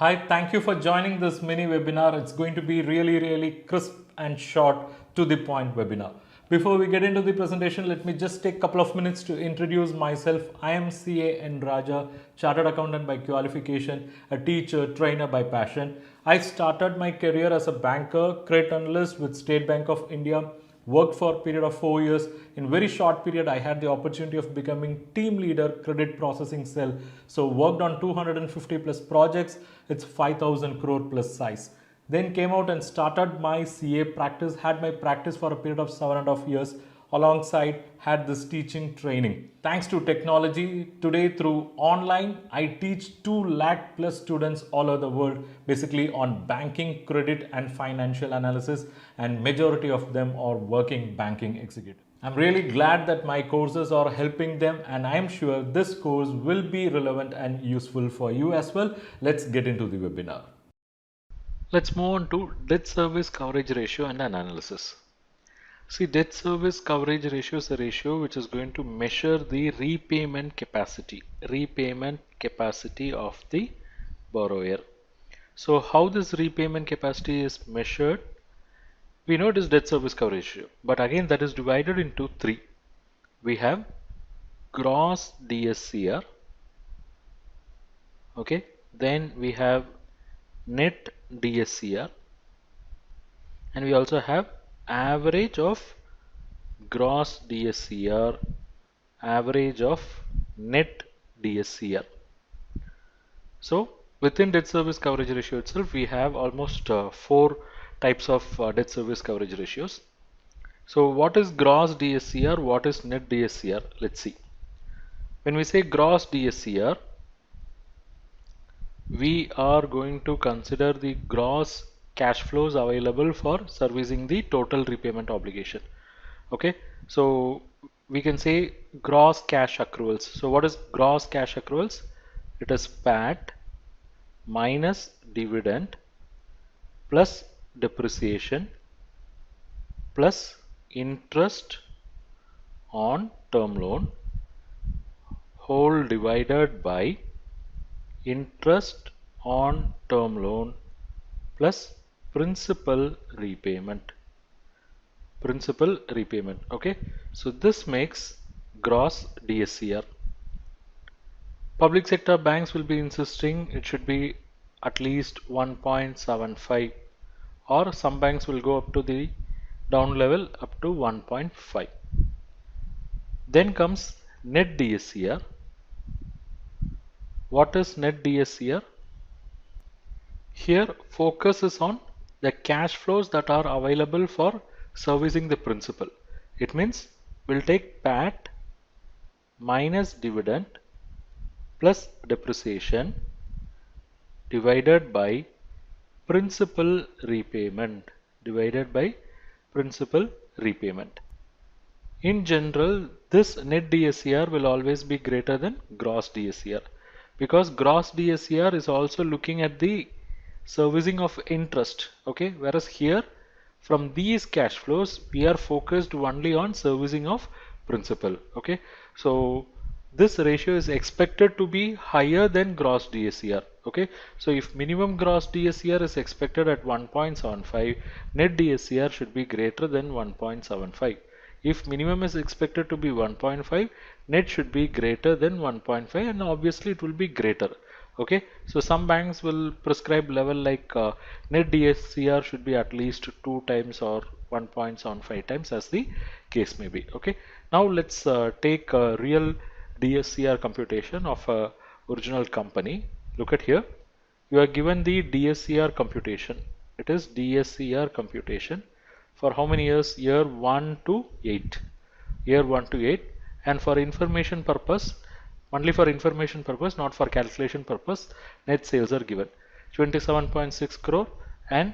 Hi, thank you for joining this mini webinar. It's going to be really crisp and short to the point webinar. Before we get into the presentation, let me just take a couple of minutes to introduce myself. I am CA nrajca, Chartered Accountant by qualification, a teacher, trainer by passion. I started my career as a banker, credit analyst with State Bank of India. Worked for a period of 4 years. In very short period, I had the opportunity of becoming team leader, credit processing cell. So worked on 250 plus projects. It's 5,000 crore plus size. Then came out and started my CA practice, had my practice for a period of 7.5 years. Alongside had this teaching training. Thanks to technology, today through online, I teach 2 lakh plus students all over the world, basically on banking, credit and financial analysis, and majority of them are working banking executives. I'm really glad that my courses are helping them, and I'm sure this course will be relevant and useful for you as well. Let's get into the webinar. Let's move on to debt service coverage ratio and an analysis. See, debt service coverage ratio is a ratio which is going to measure the repayment capacity of the borrower. So how this repayment capacity is measured? We know it is debt service coverage ratio, but again that is divided into 3. We have gross DSCR, okay, then we have net DSCR, and we also have average of gross DSCR, average of net DSCR. So within debt service coverage ratio itself, we have almost 4 types of debt service coverage ratios. So what is gross DSCR? What is net DSCR? Let's see. When we say gross DSCR, we are going to consider the gross cash flows available for servicing the total repayment obligation. Okay, so we can say gross cash accruals. So what is gross cash accruals? It is PAT minus dividend plus depreciation plus interest on term loan whole divided by interest on term loan plus principal repayment. Okay, so this makes gross DSCR. Public sector banks will be insisting it should be at least 1.75, or some banks will go up to the down level up to 1.5. Then comes net DSCR. What is net DSCR? Here focus is on the cash flows that are available for servicing the principal. It means we'll take PAT minus dividend plus depreciation divided by principal repayment. In general, this net DSCR will always be greater than gross DSCR, because gross DSCR is also looking at the servicing of interest, okay, whereas here from these cash flows we are focused only on servicing of principal. Okay, so this ratio is expected to be higher than gross DSCR. Okay, so if minimum gross DSCR is expected at 1.75, net DSCR should be greater than 1.75. If minimum is expected to be 1.5, net should be greater than 1.5, and obviously it will be greater. Okay, so some banks will prescribe level like net DSCR should be at least 2 times or 1.75 times, as the case may be. Okay, now let's take a real DSCR computation of a original company. Look at here, you are given the DSCR computation. It is DSCR computation for how many years? Year 1 to 8. And for information purpose, only for information purpose, not for calculation purpose, net sales are given 27.6 crore and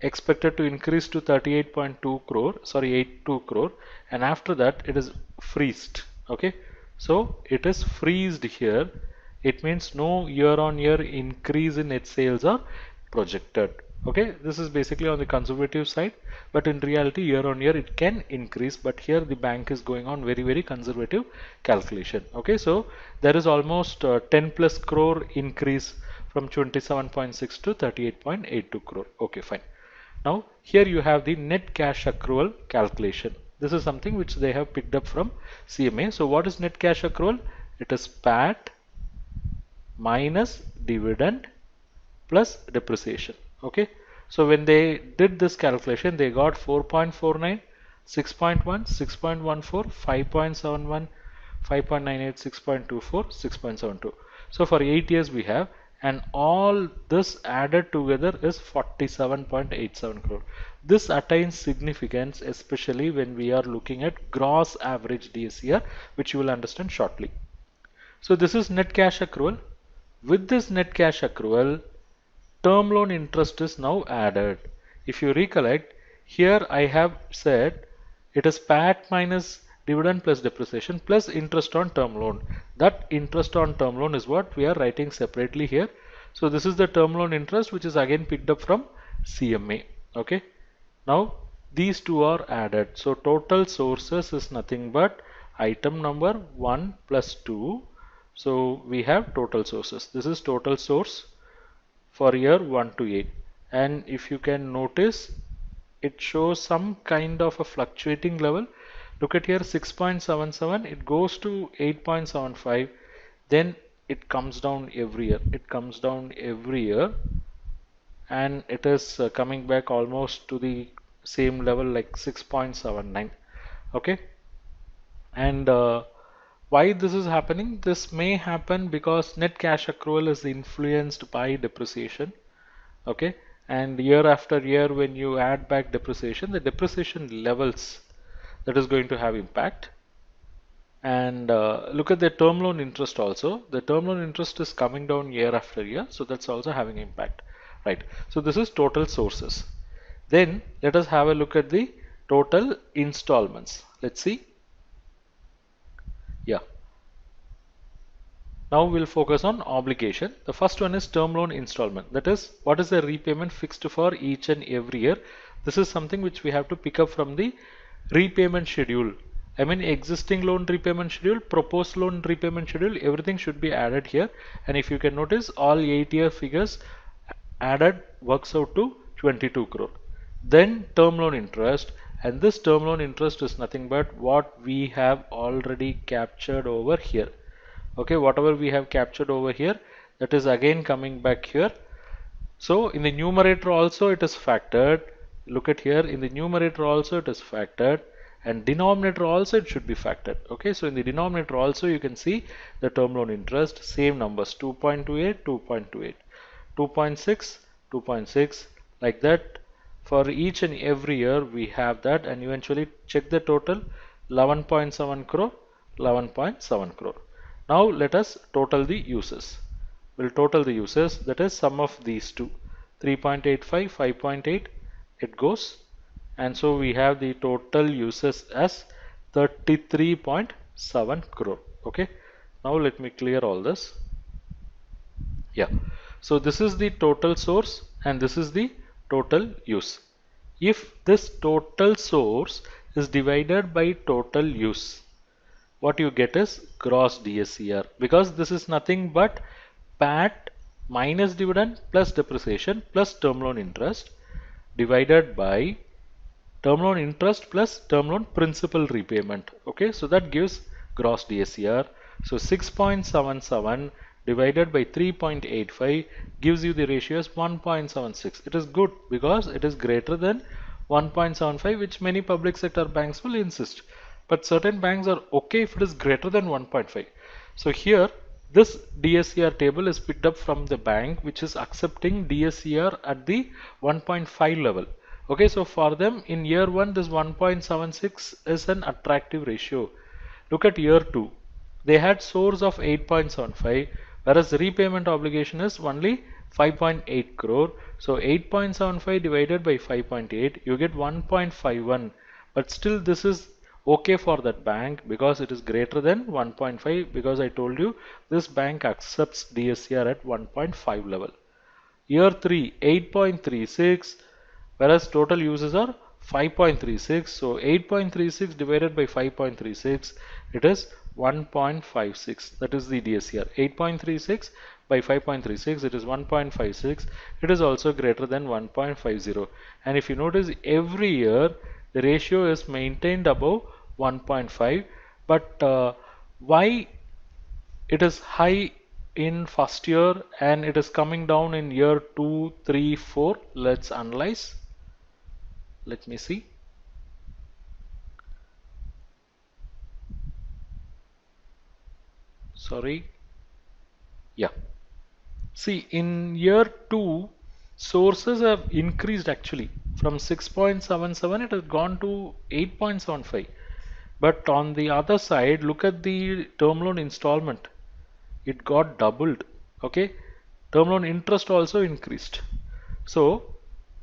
expected to increase to 38.2 crore, sorry 82 crore, and after that it is freezed. Okay, so it is freezed here. It means no year-on-year increase in net sales are projected. Okay, this is basically on the conservative side, but in reality year-on-year it can increase, but here the bank is going on very conservative calculation. Okay, so there is almost 10 plus crore increase from 27.6 to 38.82 crore. Okay, fine. Now here you have the net cash accrual calculation. This is something which they have picked up from CMA. So what is net cash accrual? It is PAT minus dividend plus depreciation. Okay. So when they did this calculation, they got 4.49, 6.1, 6.14, 5.71, 5.98, 6.24, 6.72. So for 8 years we have, and all this added together is 47.87 crore. This attains significance especially when we are looking at gross average DSCR, which you will understand shortly. So this is net cash accrual. With this net cash accrual, term loan interest is now added. If you recollect, here I have said it is PAT minus dividend plus depreciation plus interest on term loan. That interest on term loan is what we are writing separately here. So this is the term loan interest, which is again picked up from CMA. Okay. Now these two are added. So total sources is nothing but item number 1 plus 2. So we have total sources. This is total source for year 1 to 8, and if you can notice, it shows some kind of a fluctuating level. Look at here, 6.77, it goes to 8.75, then it comes down every year. It comes down every year, and it is coming back almost to the same level like 6.79. Okay, and why this is happening? This may happen because net cash accrual is influenced by depreciation. Okay, and year after year when you add back depreciation, the depreciation levels, that is going to have impact. And look at the term loan interest also. The term loan interest is coming down year after year, so that's also having impact, right? So this is total sources. Then let us have a look at the total installments. Let's see. Yeah. Now we'll focus on obligation. The first one is term loan installment. That is, what is the repayment fixed for each and every year? This is something which we have to pick up from the repayment schedule. I mean, existing loan repayment schedule, proposed loan repayment schedule, everything should be added here. And if you can notice, all 8-year figures added works out to 22 crore. Then term loan interest, and this term loan interest is nothing but what we have already captured over here. Okay, whatever we have captured over here, that is again coming back here. So in the numerator also it is factored. Look at here, in the numerator also it is factored, and denominator also it should be factored. Okay, so in the denominator also you can see the term loan interest, same numbers, 2.28, 2.28, 2.6, 2.6, like that. For each and every year we have that, and eventually check the total, 11.7 crore, 11.7 crore. Now let us total the uses. We'll total the uses, that is sum of these two, 3.85, 5.8, it goes, and so we have the total uses as 33.7 crore. Okay, now let me clear all this. Yeah, so this is the total source and this is the total use. If this total source is divided by total use, what you get is gross DSCR, because this is nothing but PAT minus dividend plus depreciation plus term loan interest divided by term loan interest plus term loan principal repayment. Okay, so that gives gross DSCR. So 6.77 divided by 3.85 gives you the ratio as 1.76. It is good because it is greater than 1.75, which many public sector banks will insist. But certain banks are okay if it is greater than 1.5. So here this DSCR table is picked up from the bank which is accepting DSCR at the 1.5 level. Okay, so for them in year 1 this 1.76 is an attractive ratio. Look at year 2. They had source of 8.75, whereas the repayment obligation is only 5.8 crore. So 8.75 divided by 5.8, you get 1.51. But still this is okay for that bank because it is greater than 1.5, because I told you this bank accepts DSCR at 1.5 level. Year 3, 8.36, whereas total uses are 5.36. So 8.36 divided by 5.36, it is 1.56. That is the DSCR. 8.36 by 5.36, it is 1.56. It is also greater than 1.50. And if you notice, every year the ratio is maintained above 1.5. But why it is high in first year and it is coming down in year 2, 3, 4? Let's analyze. Let me see. Sorry. Yeah. See, in year 2, sources have increased actually. From 6.77, it has gone to 8.75. But on the other side, look at the term loan installment. It got doubled. Okay. Term loan interest also increased. So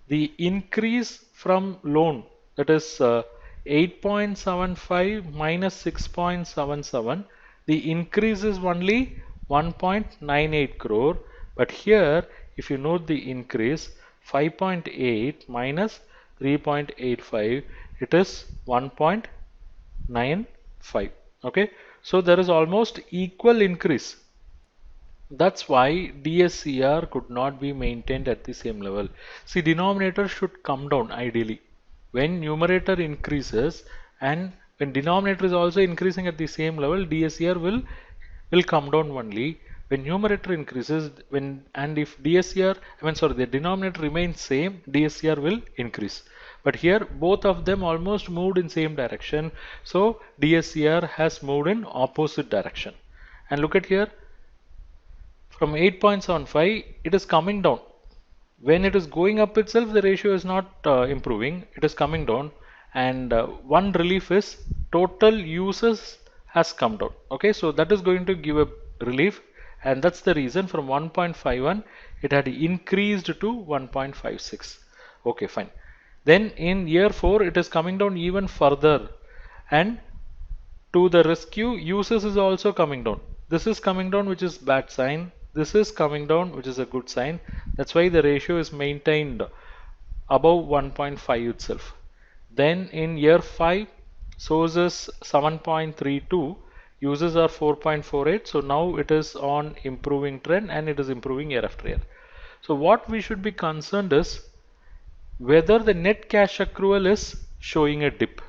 the increase from loan, that is 8.75 minus 6.77, the increase is only 1.98 crore. But here, if you note the increase, 5.8 minus 3.85, it is 1.95. Okay, so there is almost equal increase. That's why DSCR could not be maintained at the same level. See, denominator should come down ideally. When numerator increases and when denominator is also increasing at the same level, DSCR will come down only. When numerator increases, and if DSCR, the denominator remains same, DSCR will increase. But here both of them almost moved in same direction, so DSCR has moved in opposite direction. And look at here, from 8.75 it is coming down. When it is going up itself, the ratio is not improving, it is coming down. And one relief is total uses has come down. Okay, so that is going to give a relief, and that's the reason from 1.51 it had increased to 1.56. Okay, fine. Then in year 4 it is coming down even further, and to the rescue, uses is also coming down. This is coming down, which is bad sign. This is coming down, which is a good sign. That's why the ratio is maintained above 1.5 itself. Then in year 5, sources 7.32, uses are 4.48. So now it is on improving trend and it is improving year after year. So what we should be concerned is whether the net cash accrual is showing a dip.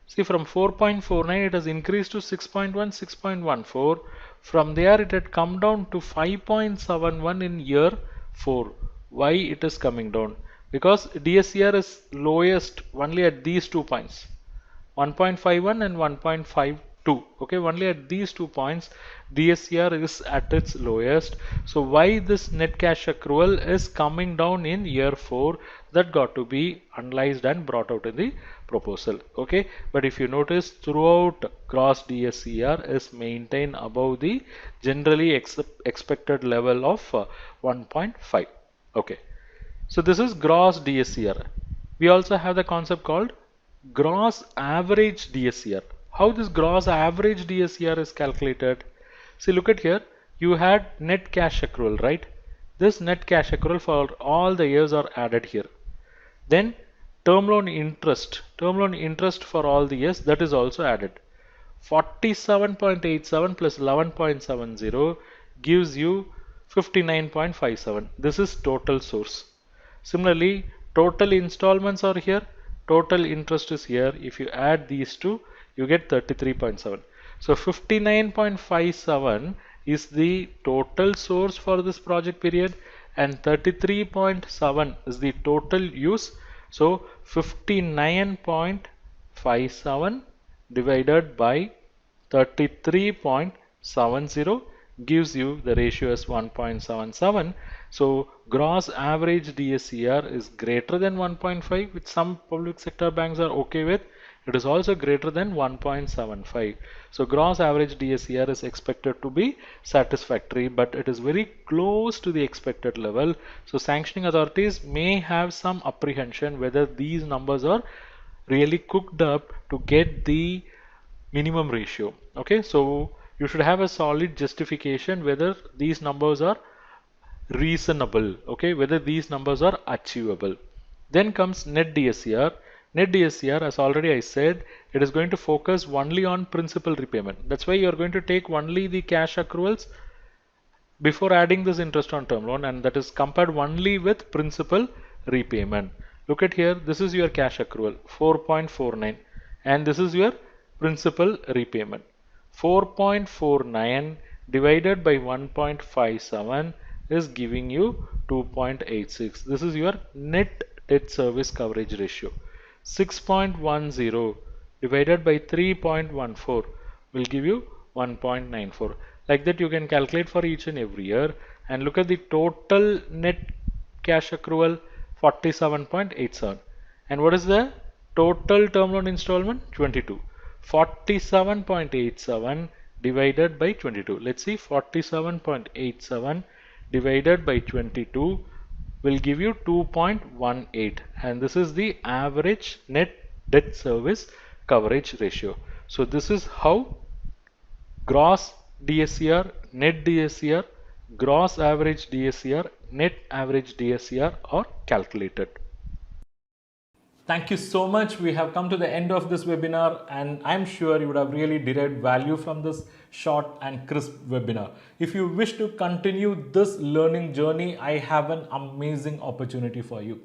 See, from 4.49 it has increased to 6.1, 6.14. From there it had come down to 5.71 in year 4. Why it is coming down? Because DSCR is lowest only at these 2 points, 1.51 and 1.52. Okay, only at these 2 points DSCR is at its lowest. So why this net cash accrual is coming down in year 4, that got to be analyzed and brought out in the proposal. Okay, but if you notice, throughout gross DSCR is maintained above the generally expected level of 1.5. Okay, so this is gross DSCR. We also have the concept called gross average DSCR. How this gross average DSCR is calculated? See, look at here. You had net cash accrual, right? This net cash accrual for all the years are added here. Then term loan interest for all the years, that is also added. 47.87 plus 11.70 gives you 59.57. This is total source. Similarly, total installments are here, total interest is here. If you add these two, you get 33.7. So 59.57 is the total source for this project period, and 33.7 is the total use. So 59.57 divided by 33.70 gives you the ratio as 1.77. So gross average DSCR is greater than 1.5, which some public sector banks are okay with. It is also greater than 1.75. So gross average DSCR is expected to be satisfactory, but it is very close to the expected level. So sanctioning authorities may have some apprehension whether these numbers are really cooked up to get the minimum ratio. Okay, so you should have a solid justification whether these numbers are reasonable, okay, whether these numbers are achievable. Then comes net DSCR. Net DSCR, as already I said, it is going to focus only on principal repayment. That's why you are going to take only the cash accruals before adding this interest on term loan, and that is compared only with principal repayment. Look at here, this is your cash accrual 4.49 and this is your principal repayment. 4.49 divided by 1.57 is giving you 2.86. This is your net debt service coverage ratio. 6.10 divided by 3.14 will give you 1.94. Like that you can calculate for each and every year, and look at the total net cash accrual 47.87. And what is the total term loan installment? 22. 47.87 divided by 22. Let's see, 47.87 divided by 22 will give you 2.18, and this is the average net debt service coverage ratio. So this is how gross DSCR, net DSCR, gross average DSCR, net average DSCR are calculated. Thank you so much. We have come to the end of this webinar, and I'm sure you would have really derived value from this short and crisp webinar. If you wish to continue this learning journey, I have an amazing opportunity for you.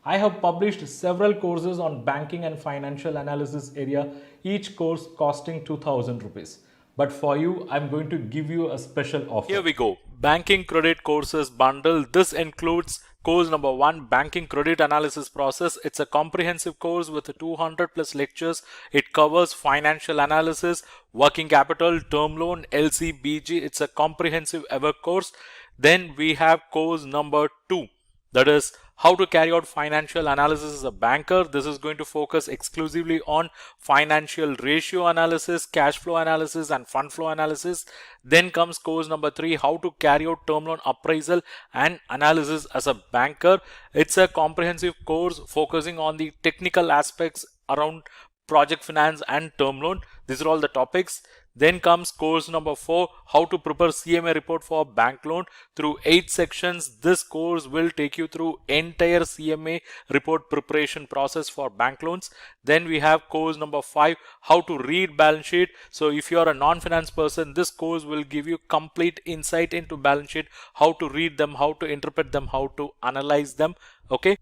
I have published several courses on banking and financial analysis area, each course costing 2000 rupees. But for you, I'm going to give you a special offer. Here we go. Banking credit courses bundle. This includes course number 1, banking credit analysis process. It's a comprehensive course with 200 plus lectures. It covers financial analysis, working capital, term loan, LC, BG. It's a comprehensive ever course. Then we have course number 2. That is how to carry out financial analysis as a banker. This is going to focus exclusively on financial ratio analysis, cash flow analysis and fund flow analysis. Then comes course number 3, how to carry out term loan appraisal and analysis as a banker. It's a comprehensive course focusing on the technical aspects around project finance and term loan. These are all the topics. Then comes course number 4, how to prepare CMA report for bank loan through 8 sections. This course will take you through entire CMA report preparation process for bank loans. Then we have course number 5, how to read balance sheet. So if you are a non-finance person, this course will give you complete insight into balance sheet, how to read them, how to interpret them, how to analyze them. Okay.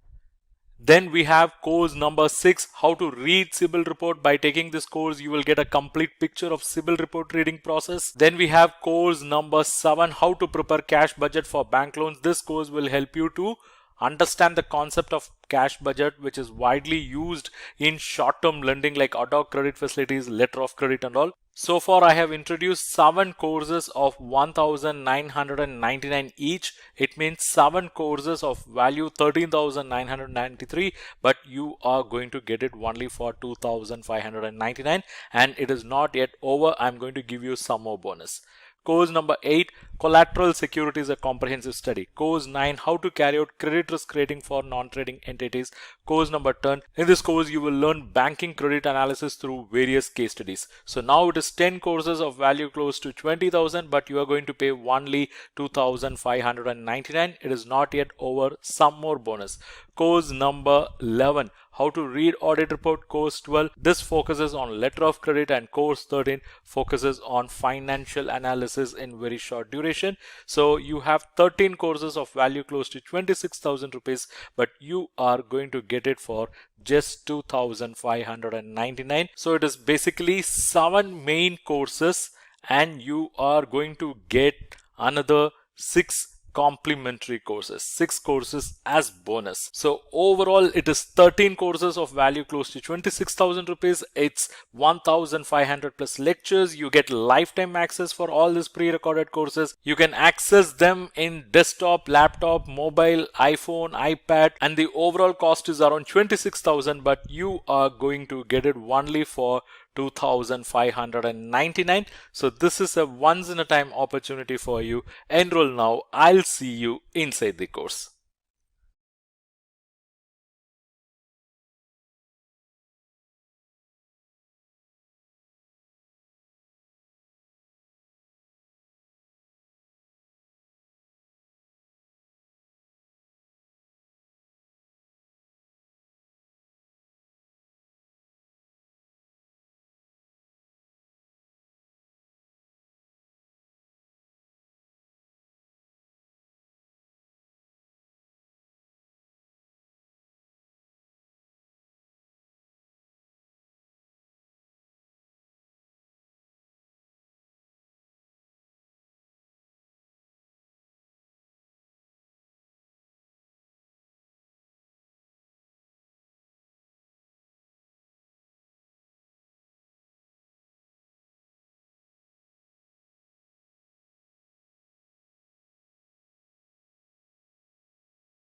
Then we have course number 6, how to read CIBIL report. By taking this course, you will get a complete picture of CIBIL report reading process. Then we have course number 7, how to prepare cash budget for bank loans. This course will help you to understand the concept of cash budget, which is widely used in short-term lending like auto credit facilities, letter of credit and all. So far I have introduced 7 courses of 1999 each. It means 7 courses of value 13,993, but you are going to get it only for 2,599, and it is not yet over. I'm going to give you some more bonus. Course number 8, collateral security is a comprehensive study. Course 9, how to carry out credit risk rating for non-trading entities. Course number 10, in this course you will learn banking credit analysis through various case studies. So now it is 10 courses of value close to 20,000, but you are going to pay only 2,599. It is not yet over. Some more bonus. Course number 11, how to read audit report. Course 12, this focuses on letter of credit, and course 13 focuses on financial analysis in very short duration. So you have 13 courses of value close to 26,000 rupees, but you are going to get it for just 2,599. So it is basically 7 main courses, and you are going to get another 6 complimentary courses, 6 courses as bonus. So overall it is 13 courses of value close to 26,000 rupees. It's 1,500 plus lectures. You get lifetime access for all these pre-recorded courses. You can access them in desktop, laptop, mobile, iPhone, iPad, and the overall cost is around 26,000, but you are going to get it only for 2,599. So this is a once in a time opportunity for you. Enroll now. I'll see you inside the course.